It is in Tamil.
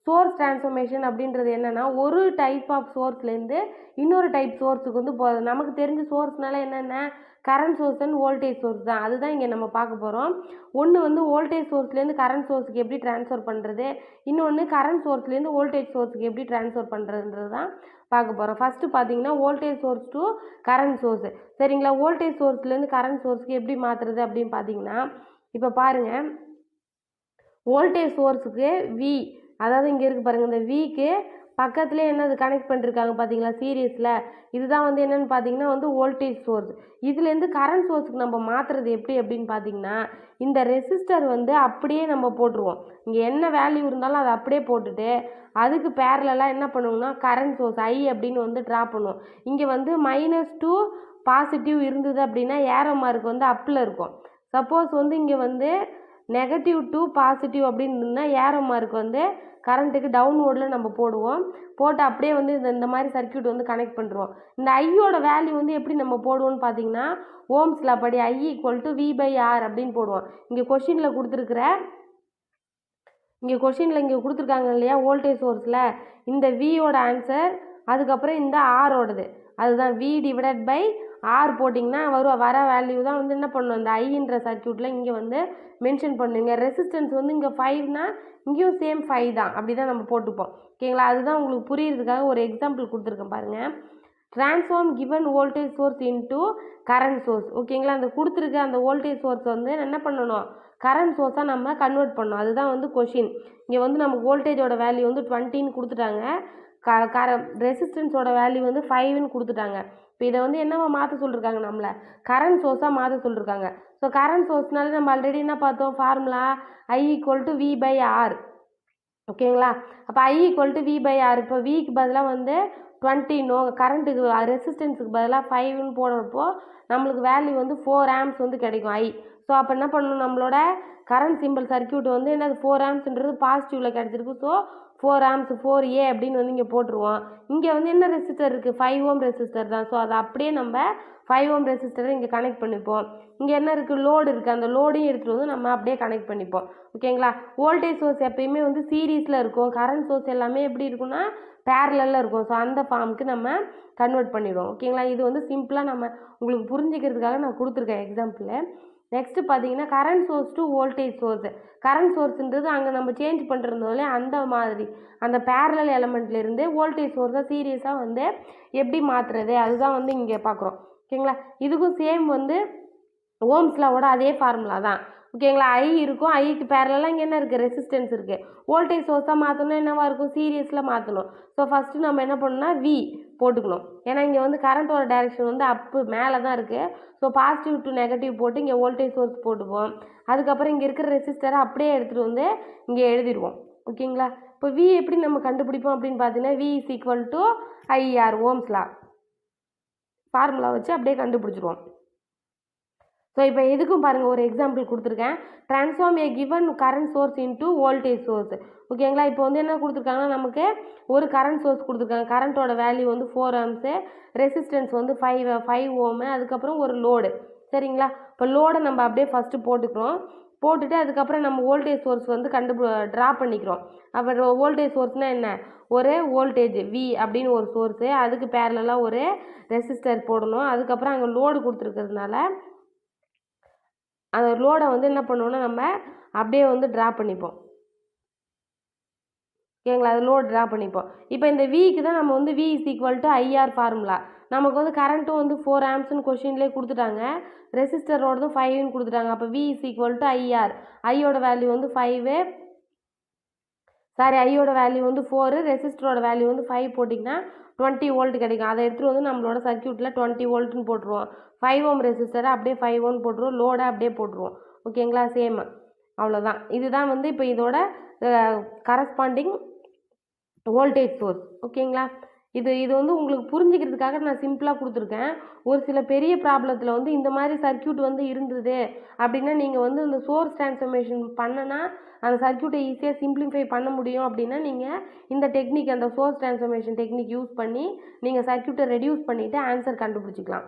சோர்ஸ் டிரான்ஸ்ஃபர்மேஷன் அப்படின்றது என்னென்னா ஒரு டைப் ஆஃப் சோர்ஸ்லேருந்து இன்னொரு டைப் சோர்ஸுக்கு வந்து போகிறது. நமக்கு தெரிஞ்ச சோர்ஸ்னால என்னென்ன current source and voltage source தான். அதுதான் இங்கே நம்ம பார்க்க போகிறோம். ஒன்று வந்து வோல்டேஜ் சோர்ஸ்லேருந்து கரண்ட் சோர்ஸுக்கு எப்படி ட்ரான்ஸ்ஃபர் பண்ணுறது, இன்னொன்று கரண்ட் சோர்ஸ்லேருந்து வோல்டேஜ் சோர்ஸுக்கு எப்படி ட்ரான்ஸ்ஃபர் பண்ணுறதுன்றது தான் பார்க்க போகிறோம். ஃபஸ்ட்டு பார்த்தீங்கன்னா voltage source to current source. சரிங்களா, வோல்டேஜ் சோர்ஸ்லேருந்து கரண்ட் சோர்ஸுக்கு எப்படி மாற்றுறது அப்படின்னு பார்த்தீங்கன்னா, இப்போ பாருங்கள், வோல்டேஜ் சோர்ஸுக்கு வி, அதாவது இங்கே இருக்குது பாருங்கள், இந்த விக்கு பக்கத்துலேயே என்னது கனெக்ட் பண்ணிருக்காங்க பார்த்தீங்களா சீரியஸில். இதுதான் வந்து என்னென்னு பார்த்தீங்கன்னா வந்து வோல்டேஜ் சோர்ஸ். இதுலேருந்து கரண்ட் சோர்ஸுக்கு நம்ம மாற்றுறது எப்படி அப்படின்னு பார்த்தீங்கன்னா, இந்த ரெசிஸ்டர் வந்து அப்படியே நம்ம போட்டுருவோம். இங்கே என்ன வேல்யூ இருந்தாலும் அதை அப்படியே போட்டுட்டு அதுக்கு பேரலாக என்ன பண்ணுவோம்னா கரண்ட் சோர்ஸ் ஐ அப்படின்னு வந்து ட்ரா பண்ணுவோம். இங்கே வந்து -2 பாசிட்டிவ் இருந்தது அப்படின்னா ஏரோ மார்க் வந்து அப்பில் இருக்கும். சப்போஸ் வந்து இங்கே வந்து -2 பாசிட்டிவ் அப்படின்னு இருந்தால் ஏரோ மார்க் வந்து கரண்ட்டுக்கு டவுன்வோர்டில் நம்ம போடுவோம். போட்டு அப்படியே வந்து இந்த மாதிரி சர்க்கியூட் வந்து கனெக்ட் பண்ணுறோம். இந்த ஐயோட வேல்யூ வந்து எப்படி நம்ம போடுவோம்னு பார்த்தீங்கன்னா, ஓம்ஸ் லா படி I = V/R அப்படின்னு போடுவோம். இங்கே கொஷினில் கொடுத்துருக்காங்க இல்லையா வோல்டேஜ் சோர்ஸில், இந்த வியோட ஆன்சர் அதுக்கப்புறம் இந்த ஆரோடது, அதுதான் V/R போட்டிங்கன்னா வர வேல்யூ தான் வந்து என்ன பண்ணணும் இந்த ஐன்ற சர்க்கியூட்டில் இங்கே வந்து மென்ஷன் பண்ணுங்க. ரெசிஸ்டன்ஸ் வந்து இங்கே 5னா இங்கேயும் சேம் 5 தான், அப்படி தான் நம்ம போட்டுப்போம். ஓகேங்களா, அதுதான் உங்களுக்கு புரியுறதுக்காக ஒரு எக்ஸாம்பிள் கொடுத்துருக்கேன் பாருங்கள். Transform given voltage source into current source. ஓகேங்களா, அந்த கொடுத்துருக்க அந்த வோல்டேஜ் சோர்ஸ் வந்து என்ன பண்ணணும் கரண்ட் சோர்ஸாக நம்ம கன்வெர்ட் பண்ணணும். அதுதான் வந்து கொஷின். இங்கே வந்து நமக்கு வோல்டேஜோட வேல்யூ வந்து 20ன்னு கொடுத்துட்டாங்க, ரெசிஸ்டன்ஸோட வேல்யூ வந்து 5ன்னு கொடுத்துட்டாங்க. இப்போ இதை வந்து என்னவா மாற்ற சொல்லியிருக்காங்க, நம்மளை கரண்ட் சோர்ஸாக மாற்ற சொல்லியிருக்காங்க. ஸோ கரண்ட் சோர்ஸ்னாலே நம்ம ஆல்ரெடி என்ன பார்த்தோம், ஃபார்முலா I = V/R. ஓகேங்களா, அப்போ I = V/R. இப்போ விக்கு பதிலாக வந்து 20 கரண்ட்டுக்கு ரெசிஸ்டன்ஸுக்கு பதிலாக 5ன்னு போடுறப்போ நம்மளுக்கு வேல்யூ வந்து 4 ஆம்ஸ் வந்து கிடைக்கும் I. ஸோ அப்போ என்ன பண்ணணும், நம்மளோட கரண்ட் சிம்பிள் சர்க்கியூட் வந்து என்னது 4 ஆம்ஸ்ன்றது பாசிட்டிவில் கிடச்சிருக்கு. ஸோ 4 ஆம்ஸ் 4A அப்படின்னு வந்து இங்கே போட்டுருவோம். இங்கே வந்து என்ன ரெசிஸ்டர் இருக்குது, 5 ஓம் ரெசிஸ்டர் தான். ஸோ அதை அப்படியே நம்ம 5 ஓம் ரெசிஸ்டரை இங்கே கனெக்ட் பண்ணிப்போம். இங்கே என்ன இருக்குது, லோடு இருக்குது, அந்த லோடையும் எடுத்துகிட்டு வந்து நம்ம அப்படியே கனெக்ட் பண்ணிப்போம். ஓகேங்களா, வோல்டேஜ் சோர்ஸ் எப்பயுமே வந்து சீரீஸில் இருக்கும், கரண்ட் சோர்ஸ் எல்லாமே எப்படி இருக்குன்னா பேரலில் இருக்கும். ஸோ அந்த ஃபார்முக்கு நம்ம கன்வெர்ட் பண்ணிடுவோம். ஓகேங்களா, இது வந்து சிம்பிளாக நம்ம உங்களுக்கு புரிஞ்சுக்கிறதுக்காக நான் கொடுத்துருக்கேன் எக்ஸாம்பிள். நெக்ஸ்ட்டு பார்த்தீங்கன்னா current source to voltage source. Current சோர்ஸ்ன்றது அங்கே நம்ம சேஞ்ச் பண்ணுறதுனாலே அந்த மாதிரி அந்த பேரலல் எலமெண்ட்லேருந்து வோல்டேஜ் சோர்ஸாக சீரியஸாக வந்து எப்படி மாற்றுறது, அதுதான் வந்து இங்கே பார்க்குறோம். ஓகேங்களா, இதுக்கும் சேம் வந்து ஓம்ஸ் லாவோட அதே ஃபார்முலா தான். ஓகேங்களா, ஐ இருக்கும், ஐக்கு பேரலாக இங்கே என்ன இருக்குது ரெசிஸ்டன்ஸ் இருக்குது. வோல்டேஜ் சோர்ஸாக மாற்றணும் என்னவா இருக்கும் சீரியஸில் மாற்றணும். ஸோ ஃபஸ்ட்டு நம்ம என்ன பண்ணணும்னா V போட்டுக்கணும். ஏன்னா இங்கே வந்து கரண்ட்டோட டைரெக்ஷன் வந்து அப்பு மேலே தான் இருக்குது. ஸோ பாசிட்டிவ் டு நெகட்டிவ் போட்டு இங்கே வோல்டேஜ் சோர்ஸ் போட்டுப்போம். அதுக்கப்புறம் இங்கே இருக்கிற ரெசிஸ்டரை அப்படியே எடுத்துகிட்டு வந்து இங்கே எழுதிடுவோம். ஓகேங்களா, இப்போ V எப்படி நம்ம கண்டுபிடிப்போம் அப்படின்னு பார்த்தீங்கன்னா V = IR Ohm's law formula வச்சு அப்படியே கண்டுபிடிச்சிருவோம். ஸோ இப்போ எதுக்கும் பாருங்கள் ஒரு எக்ஸாம்பிள் கொடுத்துருக்கேன். Transform a given current source into voltage source. ஓகேங்களா, இப்போ வந்து என்ன கொடுத்துருக்காங்கன்னா நமக்கு ஒரு கரண்ட் சோர்ஸ் கொடுத்துருக்காங்க. கரண்ட்டோட வேல்யூ வந்து 4 ஆம்ஸு, ரெசிஸ்டன்ஸ் வந்து 5 ஓமு, அதுக்கப்புறம் ஒரு லோடு. சரிங்களா, இப்போ லோடை நம்ம அப்படியே ஃபஸ்ட்டு போட்டுக்கிறோம். போட்டுட்டு அதுக்கப்புறம் நம்ம வோல்டேஜ் சோர்ஸ் வந்து ட்ரா பண்ணிக்கிறோம். அப்புறம் வோல்டேஜ் சோர்ஸ்னால் என்ன, ஒரு வோல்டேஜ் V அப்படின்னு ஒரு சோர்ஸு, அதுக்கு பேரலாக ஒரு ரெசிஸ்டர் போடணும். அதுக்கப்புறம் அங்கே லோடு கொடுத்துருக்கிறதுனால அந்த லோடை வந்து என்ன பண்ணுவோம்னா நம்ம அப்படியே வந்து ட்ரா பண்ணிப்போம். ஓகேங்களா, அது லோடு ட்ரா பண்ணிப்போம். இப்போ இந்த விக்கு தான் நம்ம வந்து V = IR ஃபார்முலா. நமக்கு வந்து கரண்ட்டும் வந்து 4 ஆம்ஸ்னு கொஷின்லேயே கொடுத்துட்டாங்க, ரெசிஸ்டரோடதும் 5ன்னு கொடுத்துட்டாங்க. அப்போ V = IR. ஐயோட வேல்யூ வந்து 5, ஐயோட வேல்யூ வந்து 4, ரெசிஸ்டரோட வேல்யூ வந்து 5 போட்டிங்கன்னா 20 வோல்ட் கிடைக்கும். அதை எடுத்துகிட்டு வந்து நம்மளோட சர்க்கியூட்டில் 20 வோல்ட்னு போட்டுருவோம். 5 ஓம் ரெசிஸ்டரை அப்படியே 5 ஓம் போட்டுருவோம், லோடை அப்படியே போட்டுருவோம். ஓகேங்களா, சேம் அவ்வளோதான். இதுதான் வந்து இப்போ இதோட கரஸ்பாண்டிங் வோல்டேஜ் சோர்ஸ். ஓகேங்களா, இது வந்து உங்களுக்கு புரிஞ்சுக்கிறதுக்காக நான் சிம்பிளாக கொடுத்துருக்கேன். ஒரு சில பெரிய ப்ராப்ளத்தில் வந்து இந்த மாதிரி சர்க்கியூட் வந்து இருந்தது அப்படின்னா நீங்கள் வந்து இந்த சோர்ஸ் ட்ரான்ஸ்ஃபர்மேஷன் பண்ணனா அந்த சர்க்கியூட்டை ஈஸியாக சிம்பிளிஃபை பண்ண முடியும். அப்படின்னா நீங்கள் இந்த டெக்னிக், அந்த சோர்ஸ் ட்ரான்ஸ்ஃபர்மேஷன் டெக்னிக் யூஸ் பண்ணி நீங்கள் சர்க்கியூட்டை ரெடியூஸ் பண்ணிவிட்டு ஆன்சர் கண்டுபிடிச்சிக்கலாம்.